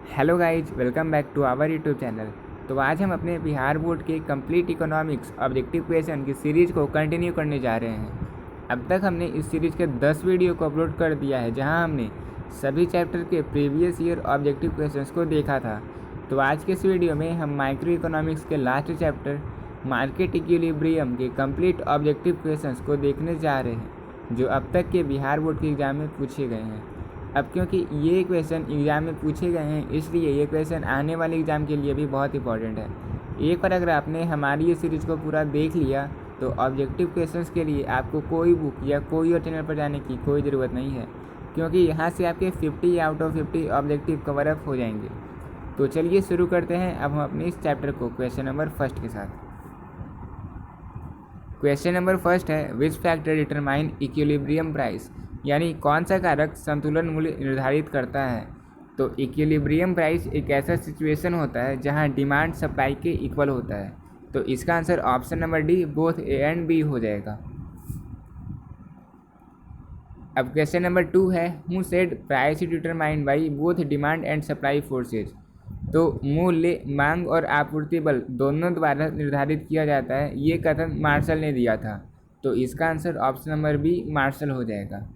Hello guys, welcome back to our YouTube channel. तो आज हम अपने बिहार बोर्ड के कंप्लीट इकोनॉमिक्स ऑब्जेक्टिव क्वेश्चन की सीरीज़ को कंटिन्यू करने जा रहे हैं। अब तक हमने इस सीरीज़ के 10 वीडियो को अपलोड कर दिया है, जहां हमने सभी चैप्टर के प्रीवियस ईयर ऑब्जेक्टिव क्वेश्चंस को देखा था। तो आज के इस वीडियो में हम माइक्रो इकोनॉमिक्स के लास्ट चैप्टर मार्केट इक्विलिब्रियम के कंप्लीट ऑब्जेक्टिव क्वेश्चंस को देखने जा रहे हैं, जो अब तक के बिहार बोर्ड के एग्ज़ाम में पूछे गए हैं। अब क्योंकि ये क्वेश्चन एग्ज़ाम में पूछे गए हैं, इसलिए ये क्वेश्चन आने वाले एग्ज़ाम के लिए भी बहुत इंपॉर्टेंट है। एक बार अगर आपने हमारी ये सीरीज़ को पूरा देख लिया तो ऑब्जेक्टिव क्वेश्चंस के लिए आपको कोई बुक या कोई और चैनल पर जाने की कोई ज़रूरत नहीं है, क्योंकि यहाँ से आपके 50 out of 50 objective cover up हो जाएंगे। तो चलिए शुरू करते हैं अब हम अपने इस चैप्टर को क्वेश्चन नंबर फर्स्ट के साथ। क्वेश्चन नंबर फर्स्ट है, which factor determine equilibrium price, यानी कौन सा कारक संतुलन मूल्य निर्धारित करता है। तो इक्विलिब्रियम प्राइस एक ऐसा सिचुएशन होता है जहां डिमांड सप्लाई के इक्वल होता है। तो इसका answer option number D both A and B हो जाएगा। अब क्वेश्चन नंबर 2 है, who said price determined by both demand and supply forces. तो मूल्य मांग और आपूर्ति बल दोनों द्वारा निर्धारित किया जाता है, ये कथन मार्शल ने दिया था। तो इसका answer option number B Marshall हो जाएगा।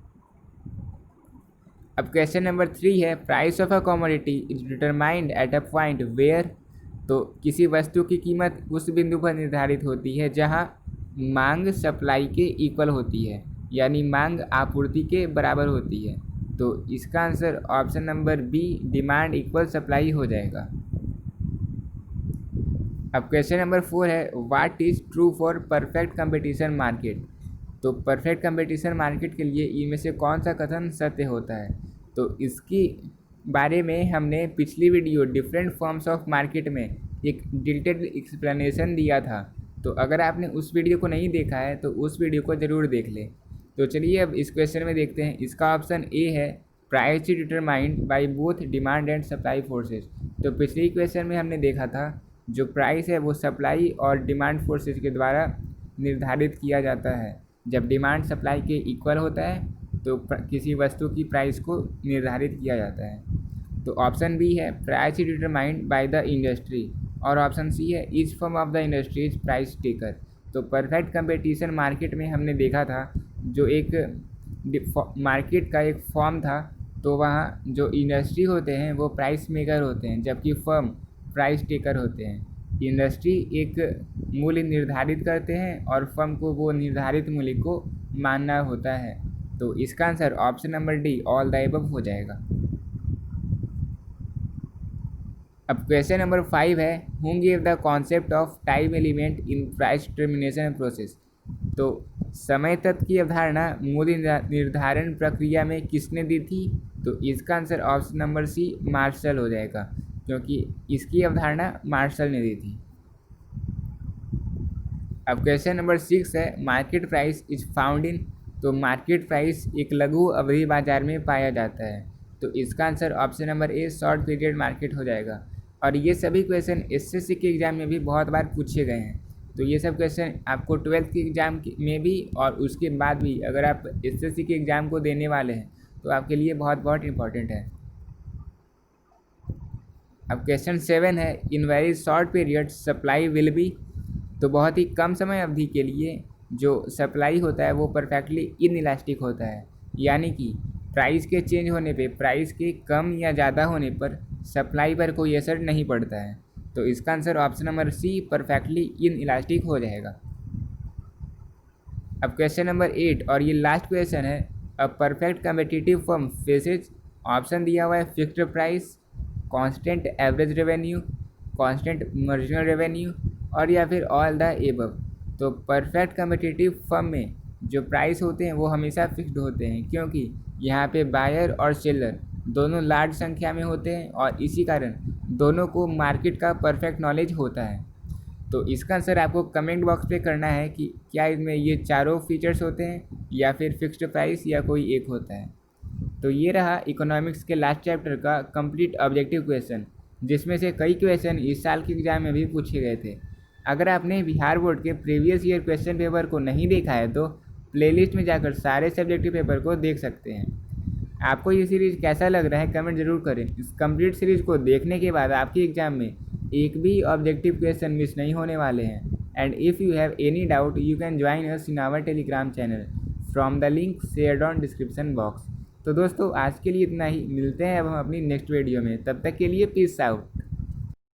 अब क्वेश्चन नंबर 3 है, price of a commodity is determined at a point where. तो किसी वस्तु की कीमत उस बिंदु पर निर्धारित होती है जहां मांग सप्लाई के इक्वल होती है, यानी मांग आपूर्ति के बराबर होती है। तो इसका answer option number B demand equal supply हो जाएगा। अब क्वेश्चन नंबर 4 है, what is true for perfect competition market. तो परफेक्ट कंपटीशन मार्केट के लिए इनमें से कौन सा कथन सत्य होता है। तो इसकी बारे में हमने पिछली video different forms of market में एक डिटेल्ड एक्सप्लेनेशन दिया था। तो अगर आपने उस वीडियो को नहीं देखा है तो उस वीडियो को ज़रूर देख लें। तो चलिए अब इस क्वेश्चन में देखते हैं। इसका ऑप्शन ए है, price is determined by both demand and supply forces. तो पिछले क्वेश्चन में हमने देखा था जो प्राइस है वो सप्लाई और डिमांड फोर्सेज के द्वारा निर्धारित किया जाता है। जब डिमांड सप्लाई के इक्वल होता है तो किसी वस्तु की प्राइस को निर्धारित किया जाता है। तो ऑप्शन बी है, price is determined by the industry. और ऑप्शन सी है, each form of the industry is price taker. तो परफेक्ट कंपटीशन मार्केट में हमने देखा था जो एक मार्केट का एक फॉर्म था, तो वहाँ जो इंडस्ट्री होते हैं वो प्राइस मेकर होते हैं, जबकि फर्म प्राइस टेकर होते हैं। इंडस्ट्री एक मूल्य निर्धारित करते हैं और फर्म को वो निर्धारित मूल्य को मानना होता है। तो इसका answer option number D all the above हो जाएगा। अब क्वेश्चन नंबर 5 है, who give the concept of time element in price determination process. तो समय तत्व की अवधारणा मूल्य निर्धारण प्रक्रिया में किसने दी थी। तो इसका answer option number C Marshall हो जाएगा, क्योंकि इसकी अवधारणा मार्शल ने दी थी। अब क्वेश्चन नंबर 6 है, market price is found in. तो मार्केट प्राइस एक लघु अवधि बाजार में पाया जाता है। तो इसका answer option number A short period market हो जाएगा। और ये सभी क्वेश्चन एसएससी के एग्ज़ाम में भी बहुत बार पूछे गए हैं। तो ये सब क्वेश्चन आपको 12th के एग्ज़ाम में भी और उसके बाद भी अगर आप एसएससी के एग्ज़ाम को देने वाले हैं तो आपके लिए बहुत बहुत इंपॉर्टेंट है। अब क्वेश्चन 7 है, in very short period supply will be. तो बहुत ही कम समय अवधि के लिए जो सप्लाई होता है वो परफेक्टली इनइलास्टिक होता है, यानी कि प्राइस के चेंज होने पे, प्राइस के कम या ज़्यादा होने पर सप्लाई पर कोई असर नहीं पड़ता है। तो इसका answer option number C perfectly inelastic हो जाएगा। अब क्वेश्चन नंबर 8 और ये लास्ट क्वेश्चन है, a perfect competitive firm faces. Option दिया हुआ है, fixed price, constant average revenue, constant marginal revenue और या फिर ऑल द एबव। तो परफेक्ट कम्पिटिटिव फर्म में जो प्राइस होते हैं वो हमेशा फिक्स्ड होते हैं, क्योंकि यहाँ पे बायर और सेलर दोनों लार्ज संख्या में होते हैं और इसी कारण दोनों को मार्केट का परफेक्ट नॉलेज होता है। तो इसका आंसर आपको कमेंट बॉक्स पे करना है कि क्या इसमें ये चारों फीचर्स होते हैं या फिर फिक्स्ड प्राइस या कोई एक होता है। तो ये रहा इकोनॉमिक्स के लास्ट चैप्टर का कंप्लीट ऑब्जेक्टिव क्वेश्चन, जिसमें से कई क्वेश्चन इस साल के एग्ज़ाम में भी पूछे गए थे। अगर आपने बिहार बोर्ड के प्रीवियस ईयर क्वेश्चन पेपर को नहीं देखा है तो प्लेलिस्ट में जाकर सारे सब्जेक्टिव पेपर को देख सकते हैं। आपको ये सीरीज़ कैसा लग रहा है कमेंट जरूर करें। इस कंप्लीट सीरीज़ को देखने के बाद आपके एग्जाम में एक भी ऑब्जेक्टिव क्वेश्चन मिस नहीं होने वाले हैं। And if you have any doubt you can join us in our Telegram channel from the link shared on description box. तो दोस्तों आज के लिए इतना ही, मिलते हैं अब हम अपनी नेक्स्ट वीडियो में, तब तक के लिए पीस आउट।